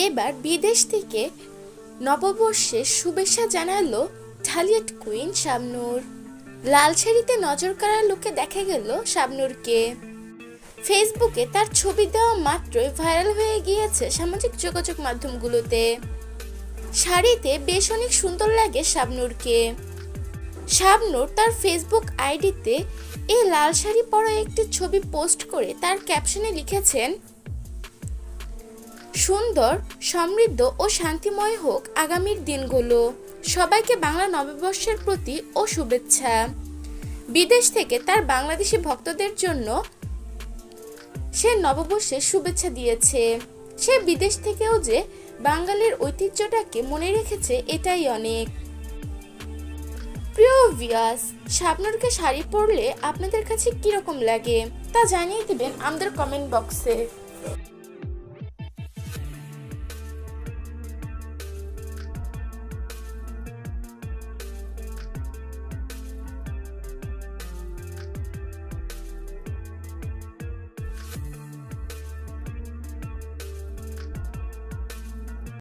এবার বিদেশ থেকে নববর্ষের শুভেচ্ছা জানালো ঢালিউড কুইন শাবনূর। লাল শাড়িতে নজর কাড়া লোকে দেখা গেল শাবনূরকে। ফেসবুকে তার ছবি দেওয়া মাত্রই ভাইরাল হয়ে গিয়েছে সামাজিক যোগাযোগ মাধ্যমগুলোতে। শাড়িতে বেশ অনেক সুন্দর লাগে শাবনূরকে। শাবনূর তার ফেসবুক আইডিতে এই লাল শাড়ি পরা একটি ছবি পোস্ট করে তার ক্যাপশনে লিখেছেন, সুন্দর, সমৃদ্ধ ও শান্তিময় হোক আগামীর দিনগুলো। সবাইকে বাংলা নববর্ষের প্রতি ও শুভেচ্ছা। বিদেশ থেকে তার বাংলাদেশি ভক্তদের জন্য সে নববর্ষের শুভেচ্ছা দিয়েছে। সে বিদেশ থেকেও যে বাঙালির ঐতিহ্যটাকে মনে রেখেছে, এটাই অনেক। প্রিয় ভিউয়ার্স, শাবনূরকে শাড়ি পরলে আপনাদের কাছে কিরকম লাগে তা জানিয়ে দিবেন আমাদের কমেন্ট বক্সে।